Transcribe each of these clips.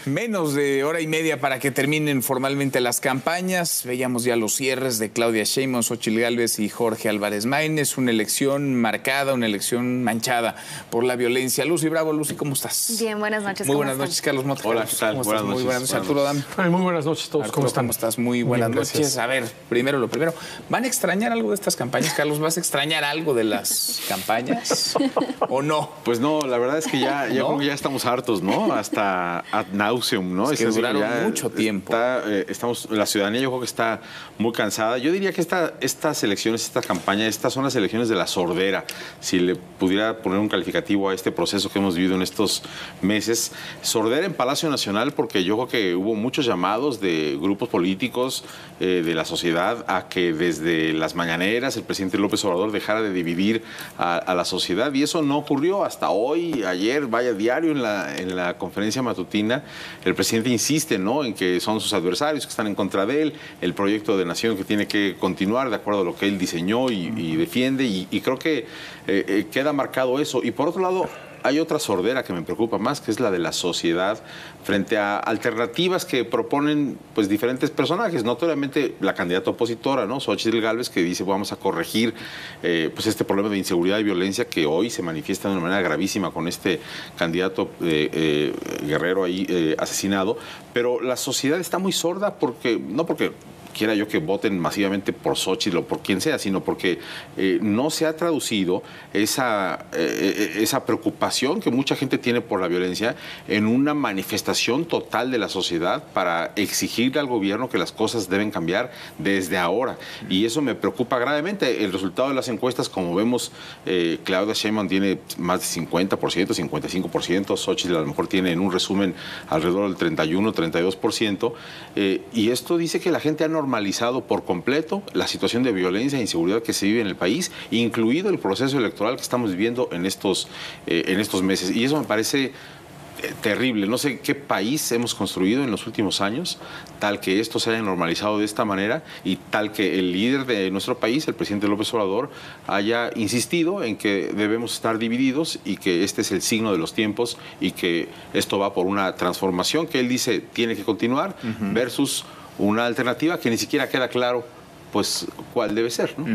Menos de hora y media para que terminen formalmente las campañas. Veíamos ya los cierres de Claudia Sheinbaum, Xóchitl Gálvez y Jorge Álvarez Maínez. Una elección marcada, una elección manchada por la violencia. Lucy Bravo, Lucy, ¿cómo estás? Bien, buenas noches. Muy buenas noches, Carlos Mota. Hola, ¿qué tal? Muy buenas noches, Arturo Dam. Muy buenas noches a todos. Arturo, ¿Cómo están? ¿Cómo estás? Muy buenas Bien, noches. gracias. A ver, primero lo primero. ¿Van a extrañar algo de estas campañas, Carlos? ¿Vas a extrañar algo de las campañas o no? Pues no, la verdad es que ya creo que ya estamos hartos, ¿no? Hasta ad nauseum, ¿no? Es que duraron mucho tiempo. La ciudadanía yo creo que está muy cansada. Yo diría que estas elecciones, esta campaña, estas son las elecciones de la sordera. Si le pudiera poner un calificativo a este proceso que hemos vivido en estos meses. Sordera en Palacio Nacional porque yo creo que hubo muchos llamados de grupos políticos, de la sociedad, a que desde las mañaneras el presidente López Obrador dejara de dividir a la sociedad, y eso no ocurrió hasta hoy. Ayer, vaya, diario en la conferencia matutina, el presidente insiste, ¿no?, en que son sus adversarios que están en contra de él, el proyecto de nación que tiene que continuar de acuerdo a lo que él diseñó y defiende, y creo que queda marcado eso. Y por otro lado, hay otra sordera que me preocupa más, que es la de la sociedad frente a alternativas que proponen pues diferentes personajes. Notoriamente la candidata opositora, ¿no?, Xóchitl Gálvez, que dice vamos a corregir pues este problema de inseguridad y violencia que hoy se manifiesta de una manera gravísima con este candidato Guerrero ahí asesinado. Pero la sociedad está muy sorda no porque quiera yo que voten masivamente por Xóchitl o por quien sea, sino porque no se ha traducido esa preocupación que mucha gente tiene por la violencia en una manifestación total de la sociedad para exigirle al gobierno que las cosas deben cambiar desde ahora. Y eso me preocupa gravemente. El resultado de las encuestas, como vemos, Claudia Sheinbaum tiene más de 50%, 55%, Xóchitl a lo mejor tiene en un resumen alrededor del 31, 32%, y esto dice que la gente ha normalizado por completo la situación de violencia e inseguridad que se vive en el país, incluido el proceso electoral que estamos viviendo en estos meses. Y eso me parece terrible. No sé qué país hemos construido en los últimos años tal que esto se haya normalizado de esta manera y tal que el líder de nuestro país, el presidente López Obrador, haya insistido en que debemos estar divididos y que este es el signo de los tiempos y que esto va por una transformación que él dice tiene que continuar versus una alternativa que ni siquiera queda claro pues cuál debe ser, ¿no?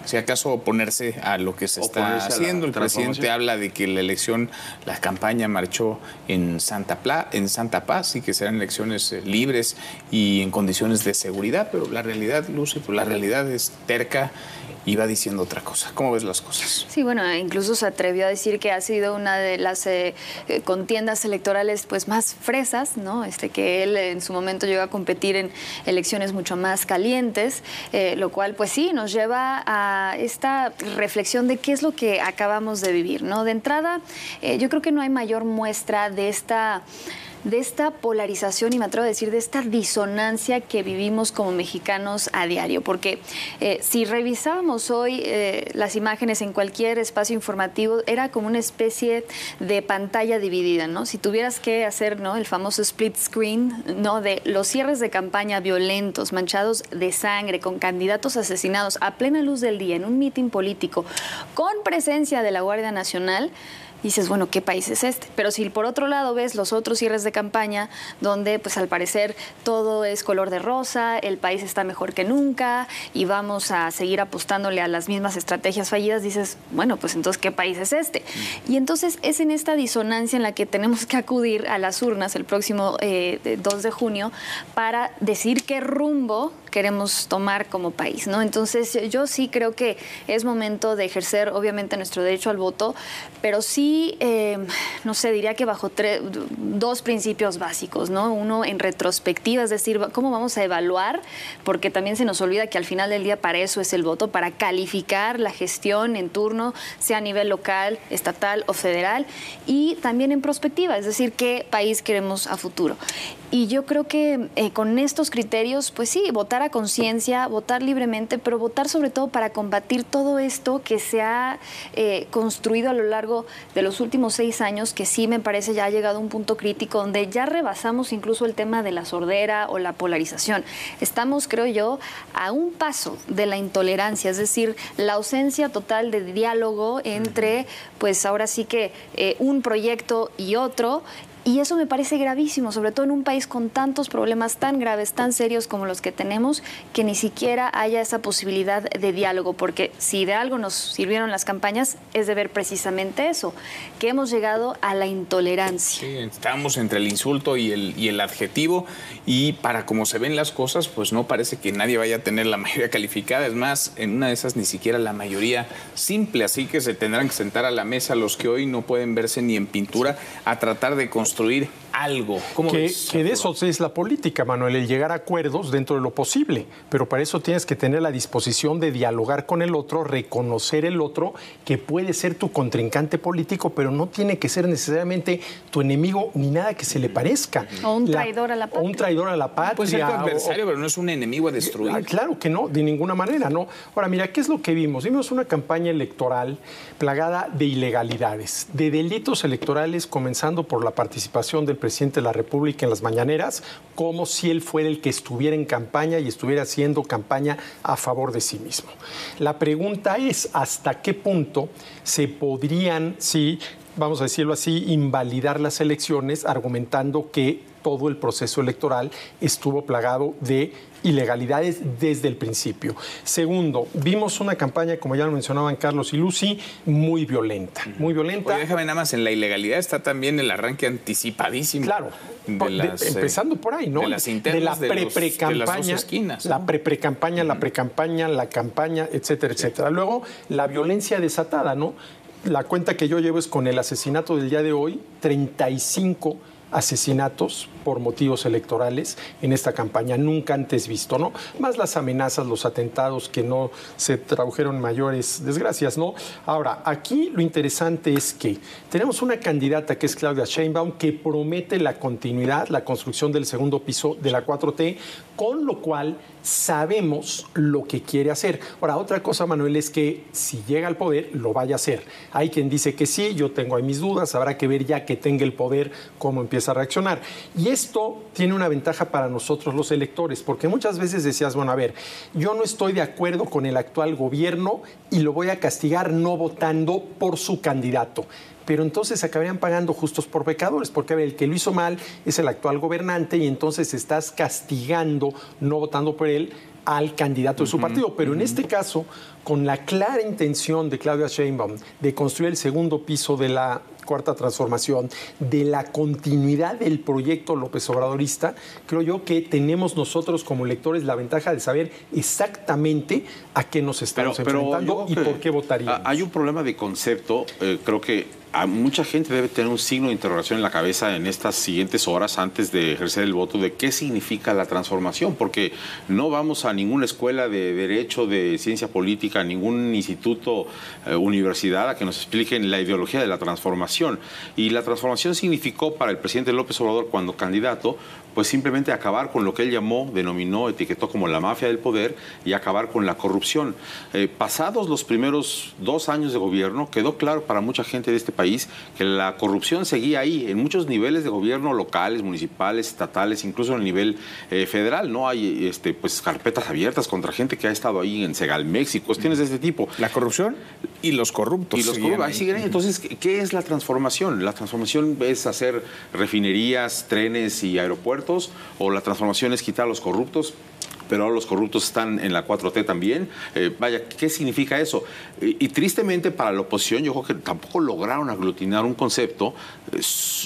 Si acaso oponerse a lo que se está haciendo. El presidente habla de que la campaña marchó en Santa Paz y que serán elecciones libres y en condiciones de seguridad, pero la realidad, Lucy, pues la realidad es terca y va diciendo otra cosa. ¿Cómo ves las cosas? Sí, bueno, incluso se atrevió a decir que ha sido una de las contiendas electorales pues más fresas, ¿no? Que él en su momento llegó a competir en elecciones mucho más calientes, lo cual pues sí nos lleva a esta reflexión de qué es lo que acabamos de vivir, ¿no? De entrada, yo creo que no hay mayor muestra de esta polarización y me atrevo a decir de esta disonancia que vivimos como mexicanos a diario, porque si revisábamos hoy las imágenes en cualquier espacio informativo, era como una especie de pantalla dividida, ¿no? Si tuvieras que hacer, ¿no?, el famoso split screen, ¿no?, de los cierres de campaña violentos, manchados de sangre, con candidatos asesinados a plena luz del día en un mitin político, con presencia de la Guardia Nacional, dices, bueno, ¿qué país es este? Pero si por otro lado ves los otros cierres de campaña, donde pues al parecer todo es color de rosa, el país está mejor que nunca y vamos a seguir apostándole a las mismas estrategias fallidas, dices, bueno, pues entonces, ¿qué país es este? Y entonces es en esta disonancia en la que tenemos que acudir a las urnas el próximo 2 de junio para decir qué rumbo queremos tomar como país, ¿no? Entonces yo sí creo que es momento de ejercer obviamente nuestro derecho al voto, pero sí, no sé, diría que bajo dos principios básicos, ¿no? Uno en retrospectiva, es decir, cómo vamos a evaluar, porque también se nos olvida que al final del día para eso es el voto, para calificar la gestión en turno, sea a nivel local, estatal o federal, y también en prospectiva, es decir, qué país queremos a futuro. Y yo creo que con estos criterios, pues sí, votar a conciencia, votar libremente, pero votar sobre todo para combatir todo esto que se ha construido a lo largo de los últimos 6 años, que sí me parece ya ha llegado a un punto crítico donde ya rebasamos incluso el tema de la sordera o la polarización. Estamos, creo yo, a un paso de la intolerancia, es decir, la ausencia total de diálogo entre, pues ahora sí que un proyecto y otro. Y eso me parece gravísimo, sobre todo en un país con tantos problemas tan graves, tan serios como los que tenemos, que ni siquiera haya esa posibilidad de diálogo, porque si de algo nos sirvieron las campañas es de ver precisamente eso, que hemos llegado a la intolerancia. Sí, estamos entre el insulto y el adjetivo, y para como se ven las cosas, pues no parece que nadie vaya a tener la mayoría calificada. Es más, en una de esas ni siquiera la mayoría simple, así que se tendrán que sentar a la mesa los que hoy no pueden verse ni en pintura a tratar de construir algo. ¿Cómo ves, que de eso es la política, Manuel, el llegar a acuerdos dentro de lo posible, pero para eso tienes que tener la disposición de dialogar con el otro, reconocer el otro, que puede ser tu contrincante político, pero no tiene que ser necesariamente tu enemigo ni nada que se le parezca. O un traidor a la patria. O un traidor a la patria. Puede ser tu adversario, pero no es un enemigo a destruir. Claro que no, de ninguna manera, ¿no? Ahora, mira, ¿qué es lo que vimos? Vimos una campaña electoral plagada de ilegalidades, de delitos electorales, comenzando por la participación del presidente de la República en las mañaneras, como si él fuera el que estuviera en campaña y estuviera haciendo campaña a favor de sí mismo. La pregunta es, ¿hasta qué punto se podrían, sí, vamos a decirlo así, invalidar las elecciones argumentando que todo el proceso electoral estuvo plagado de ilegalidades desde el principio? Segundo, vimos una campaña, como ya lo mencionaban Carlos y Lucy, muy violenta, muy violenta. Oye, déjame nada más, en la ilegalidad está también el arranque anticipadísimo. Claro, empezando por ahí, ¿no? De las internas, de la pre-campaña, de las dos esquinas, ¿no? La pre-campaña, la pre-campaña, la campaña, etcétera, etcétera. Luego, la violencia desatada, ¿no? La cuenta que yo llevo es con el asesinato del día de hoy, 35 asesinatos por motivos electorales en esta campaña, nunca antes visto, ¿no? Más las amenazas, los atentados que no se tradujeron en mayores desgracias, ¿no? Ahora, aquí lo interesante es que tenemos una candidata que es Claudia Sheinbaum, que promete la continuidad, la construcción del segundo piso de la 4T, con lo cual sabemos lo que quiere hacer. Ahora, otra cosa, Manuel, es que si llega al poder, lo vaya a hacer. Hay quien dice que sí, yo tengo ahí mis dudas, habrá que ver ya que tenga el poder cómo empieza a reaccionar. Y esto tiene una ventaja para nosotros los electores, porque muchas veces decías, bueno, a ver, yo no estoy de acuerdo con el actual gobierno y lo voy a castigar no votando por su candidato. Pero entonces acabarían pagando justos por pecadores, porque a ver, el que lo hizo mal es el actual gobernante y entonces estás castigando, no votando por él, al candidato de su partido. Pero en este caso, con la clara intención de Claudia Sheinbaum de construir el segundo piso de la Cuarta Transformación, de la continuidad del proyecto López Obradorista, creo yo que tenemos nosotros como electores la ventaja de saber exactamente a qué nos estamos enfrentando y por qué votaríamos. Hay un problema de concepto, creo que a mucha gente debe tener un signo de interrogación en la cabeza en estas siguientes horas antes de ejercer el voto de qué significa la transformación, porque no vamos a ninguna escuela de derecho, de ciencia política, a ningún instituto, universidad a que nos expliquen la ideología de la transformación. Y la transformación significó para el presidente López Obrador cuando candidato, pues simplemente acabar con lo que él llamó, denominó, etiquetó como la mafia del poder y acabar con la corrupción. Pasados los primeros 2 años de gobierno, quedó claro para mucha gente de este país que la corrupción seguía ahí, en muchos niveles de gobierno, locales, municipales, estatales, incluso en el nivel federal. No hay pues carpetas abiertas contra gente que ha estado ahí en Segalmex y cuestiones de este tipo. La corrupción y los corruptos. Y los corruptos ahí siguen. Entonces, ¿qué es la transformación? La transformación es hacer refinerías, trenes y aeropuertos, o la transformación es quitar a los corruptos, pero ahora los corruptos están en la 4T también. Vaya, ¿qué significa eso? Y tristemente para la oposición yo creo que tampoco lograron aglutinar un concepto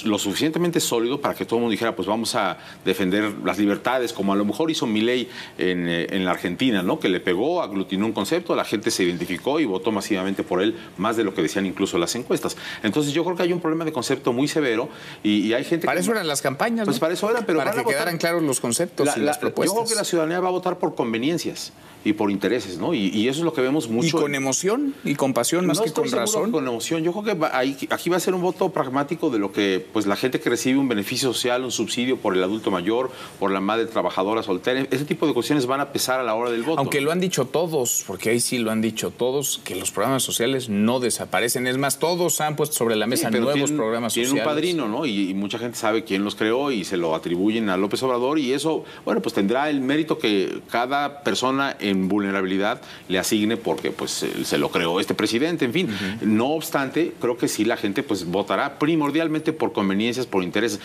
lo suficientemente sólido para que todo el mundo dijera, pues vamos a defender las libertades, como a lo mejor hizo Milei en la Argentina, ¿no? Que le pegó, aglutinó un concepto, la gente se identificó y votó masivamente por él, más de lo que decían incluso las encuestas. Entonces yo creo que hay un problema de concepto muy severo y hay gente para eso eran las campañas, pues, ¿no? Para eso eran, pero para que quedaran claros los conceptos y las propuestas. Yo creo que la ciudadanía va a votar por conveniencias y por intereses, ¿no? Y eso es lo que vemos mucho. Y con emoción y con pasión, más que con razón. Con emoción. Yo creo que aquí va a ser un voto pragmático de lo que, pues, la gente que recibe un beneficio social, un subsidio por el adulto mayor, por la madre trabajadora soltera, ese tipo de cuestiones van a pesar a la hora del voto. Aunque lo han dicho todos, porque ahí sí lo han dicho todos, que los programas sociales no desaparecen. Es más, todos han puesto sobre la mesa nuevos programas sociales. Tienen un padrino, ¿no? Y mucha gente sabe quién los creó y se lo atribuyen a López Obrador y eso, bueno, pues tendrá el mérito que cada persona en vulnerabilidad le asigne porque pues se lo creó este presidente, en fin. No obstante, creo que sí la gente pues votará primordialmente por conveniencias, por intereses.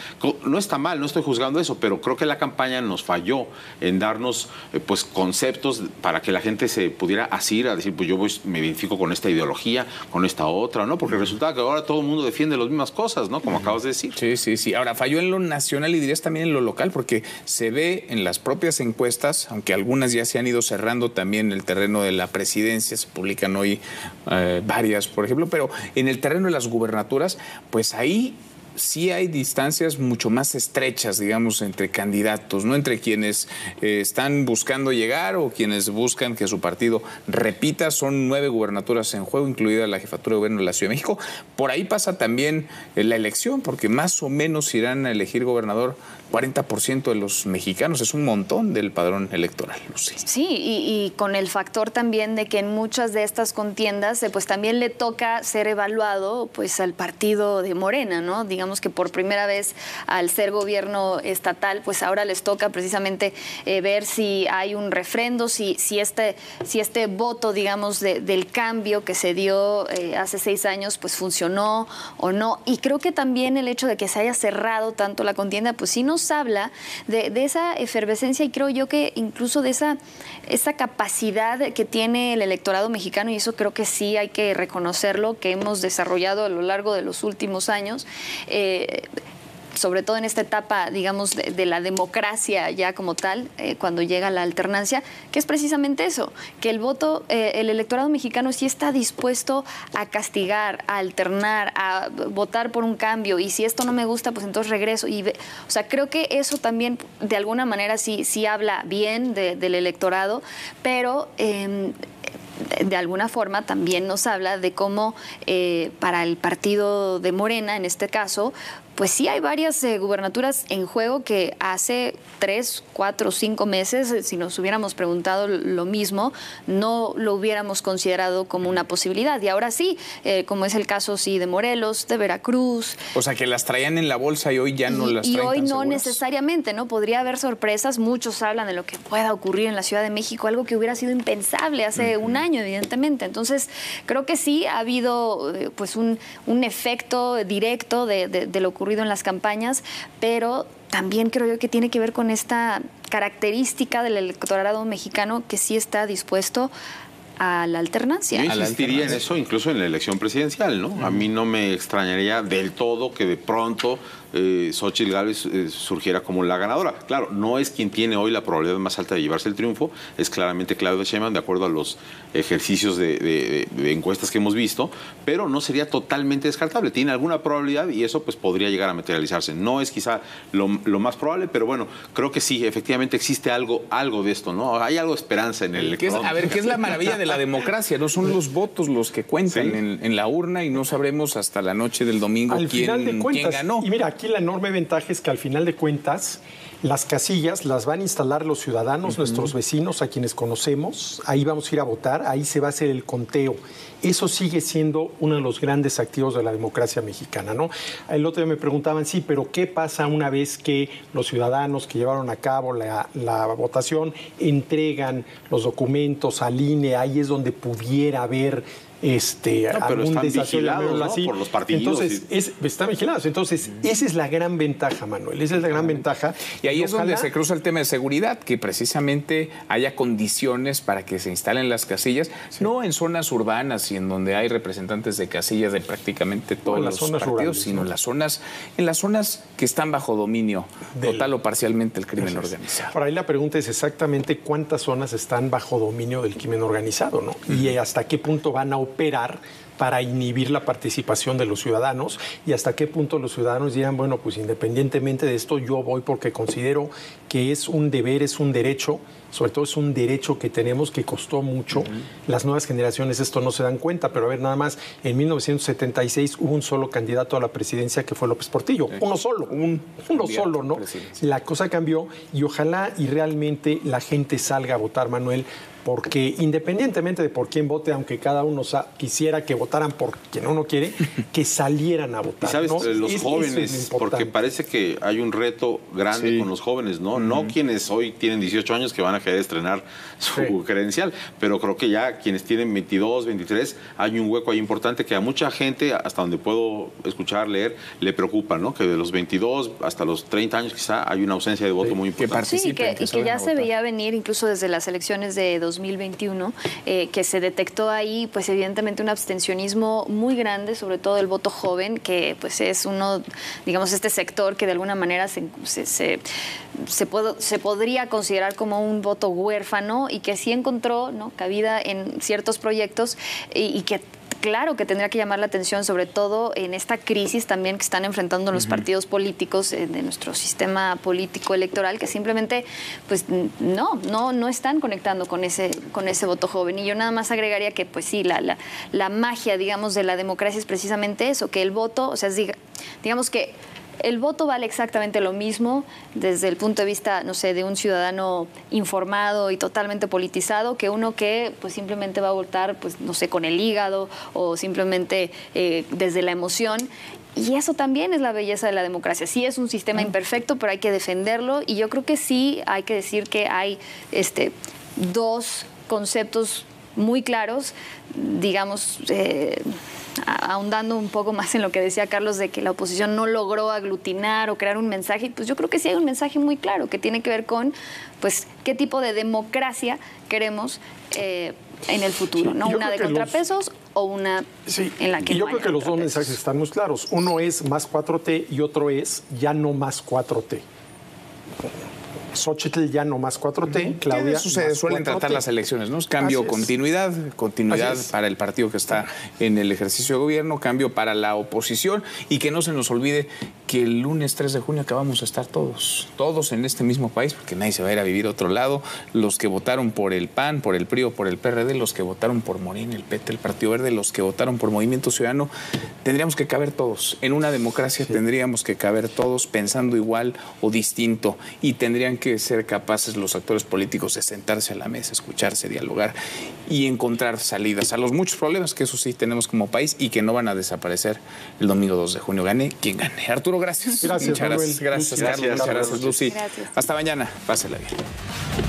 No está mal, no estoy juzgando eso, pero creo que la campaña nos falló en darnos pues conceptos para que la gente se pudiera asir a decir, pues yo me identifico con esta ideología, con esta otra, ¿no? Porque resulta que ahora todo el mundo defiende las mismas cosas, ¿no? Como acabas de decir. Sí. Ahora, falló en lo nacional y dirías también en lo local, porque se ve en las propias encuestas, aunque algunas ya se han ido cerrando también en el terreno de la presidencia, se publican hoy varias, por ejemplo, pero en el terreno de las gubernaturas, pues ahí sí hay distancias mucho más estrechas, digamos, entre candidatos, no entre quienes están buscando llegar o quienes buscan que su partido repita. Son 9 gubernaturas en juego, incluida la jefatura de gobierno de la Ciudad de México. Por ahí pasa también la elección, porque más o menos irán a elegir gobernador 40% de los mexicanos. Es un montón del padrón electoral, Lucy. Sí, y con el factor también de que en muchas de estas contiendas pues también le toca ser evaluado pues al partido de Morena, ¿no? Digamos que por primera vez al ser gobierno estatal, pues ahora les toca precisamente ver si hay un refrendo, si este voto, digamos, del cambio que se dio hace 6 años, pues funcionó o no. Y creo que también el hecho de que se haya cerrado tanto la contienda, pues sí nos habla de esa efervescencia y creo yo que incluso de esa capacidad que tiene el electorado mexicano, y eso creo que sí hay que reconocerlo, que hemos desarrollado a lo largo de los últimos años, sobre todo en esta etapa, digamos, de la democracia ya como tal, cuando llega la alternancia, que es precisamente eso, que el voto, el electorado mexicano sí está dispuesto a castigar, a alternar, a votar por un cambio, y si esto no me gusta, pues entonces regreso. O sea, creo que eso también, de alguna manera, sí habla bien del electorado, pero de alguna forma también nos habla de cómo para el partido de Morena, en este caso, pues sí hay varias gubernaturas en juego que hace 3, 4, 5 meses, si nos hubiéramos preguntado lo mismo, no lo hubiéramos considerado como una posibilidad. Y ahora sí, como es el caso sí de Morelos, de Veracruz. O sea, que las traían en la bolsa y hoy ya no las traen. Y hoy tan no seguras. Necesariamente, ¿no? Podría haber sorpresas. Muchos hablan de lo que pueda ocurrir en la Ciudad de México, algo que hubiera sido impensable hace un año, evidentemente. Entonces, creo que sí ha habido pues un efecto directo de lo ocurrido en las campañas, pero también creo yo que tiene que ver con esta característica del electorado mexicano que sí está dispuesto a la alternancia. Yo insistiría en eso incluso en la elección presidencial, ¿no? A mí no me extrañaría del todo que de pronto Xóchitl Gálvez surgiera como la ganadora. Claro, no es quien tiene hoy la probabilidad más alta de llevarse el triunfo, es claramente Claudia Sheinbaum, de acuerdo a los ejercicios de encuestas que hemos visto, pero no sería totalmente descartable. Tiene alguna probabilidad y eso pues podría llegar a materializarse. No es quizá lo más probable, pero bueno, creo que sí, efectivamente existe algo de esto, ¿no? Hay algo de esperanza en el electorado. A ver, ¿qué es la maravilla de la democracia? No son los votos los que cuentan en la urna y no sabremos hasta la noche del domingo quién ganó. Y mira, aquí la enorme ventaja es que al final de cuentas las casillas las van a instalar los ciudadanos, nuestros vecinos, a quienes conocemos. Ahí vamos a ir a votar, ahí se va a hacer el conteo. Eso sigue siendo uno de los grandes activos de la democracia mexicana, ¿no? El otro día me preguntaban, sí, pero ¿qué pasa una vez que los ciudadanos que llevaron a cabo la votación entregan los documentos al INE? Ahí es donde pudiera haber algún vigilados, ¿no? así. Por los partidos. Entonces, están vigilados. Entonces, esa es la gran ventaja, Manuel. Esa es la gran ventaja. Y ahí es donde se cruza el tema de seguridad, que precisamente haya condiciones para que se instalen las casillas, no en zonas urbanas y en donde hay representantes de casillas de prácticamente todos los partidos, rurales, sino en las zonas que están bajo dominio total o parcialmente del crimen organizado. Por ahí la pregunta es exactamente cuántas zonas están bajo dominio del crimen organizado, ¿no? Y hasta qué punto van a operar para inhibir la participación de los ciudadanos y hasta qué punto los ciudadanos dirán, bueno, pues independientemente de esto, yo voy porque considero que es un deber, es un derecho, sobre todo es un derecho que tenemos que costó mucho. Las nuevas generaciones esto no se dan cuenta, pero a ver, nada más, en 1976 hubo un solo candidato a la presidencia que fue López Portillo, uno solo, ¿no? La cosa cambió y ojalá y realmente la gente salga a votar, Manuel, porque independientemente de por quién vote, aunque cada uno quisiera que votaran por quien uno quiere, que salieran a votar. Y sabes, ¿no? los jóvenes, porque parece que hay un reto grande con los jóvenes, ¿no? No quienes hoy tienen 18 años que van a querer estrenar su credencial, pero creo que ya quienes tienen 22, 23, hay un hueco ahí importante que a mucha gente, hasta donde puedo escuchar, leer, le preocupa, ¿no? Que de los 22 hasta los 30 años quizá hay una ausencia de voto muy importante. Sí, y que ya se veía venir incluso desde las elecciones de 2021, que se detectó ahí, pues evidentemente un abstencionismo muy grande, sobre todo el voto joven, que pues es uno, digamos, este sector que de alguna manera se podría considerar como un voto huérfano y que sí encontró, ¿no?, cabida en ciertos proyectos y que claro que tendría que llamar la atención, sobre todo en esta crisis también que están enfrentando los partidos políticos de nuestro sistema político electoral, que simplemente pues no están conectando con ese voto joven. Y yo nada más agregaría que pues sí, la magia, digamos, de la democracia es precisamente eso, que el voto, o sea, digamos que el voto vale exactamente lo mismo desde el punto de vista, no sé, de un ciudadano informado y totalmente politizado que uno que pues simplemente va a votar, pues no sé, con el hígado o simplemente desde la emoción. Y eso también es la belleza de la democracia. Sí es un sistema imperfecto, pero hay que defenderlo y yo creo que sí hay que decir que hay dos conceptos muy claros, digamos, ahondando un poco más en lo que decía Carlos de que la oposición no logró aglutinar o crear un mensaje, pues yo creo que sí hay un mensaje muy claro que tiene que ver con pues qué tipo de democracia queremos en el futuro, sí, ¿no? Una de contrapesos o una en la que yo no creo que los dos mensajes están muy claros. Uno es más 4T y otro es ya no más 4T. Xóchitl ya no más 4T, Claudia. Eso se suelen tratar las elecciones, ¿no? Cambio, continuidad para el partido que está en el ejercicio de gobierno, cambio para la oposición y que no se nos olvide que el lunes 3 de junio acabamos a estar todos en este mismo país, porque nadie se va a ir a vivir a otro lado. Los que votaron por el PAN, por el PRI o por el PRD, los que votaron por Morena, el PT, el Partido Verde, los que votaron por Movimiento Ciudadano, tendríamos que caber todos. En una democracia tendríamos que caber todos pensando igual o distinto y tendrían que ser capaces los actores políticos de sentarse a la mesa, escucharse, dialogar y encontrar salidas a los muchos problemas que eso sí tenemos como país y que no van a desaparecer el domingo 2 de junio. Gane quien gane. Arturo, gracias. Gracias, muchas gracias. Gracias, Carlos. Muchas gracias, Lucy. Gracias. Hasta mañana. Pásela bien.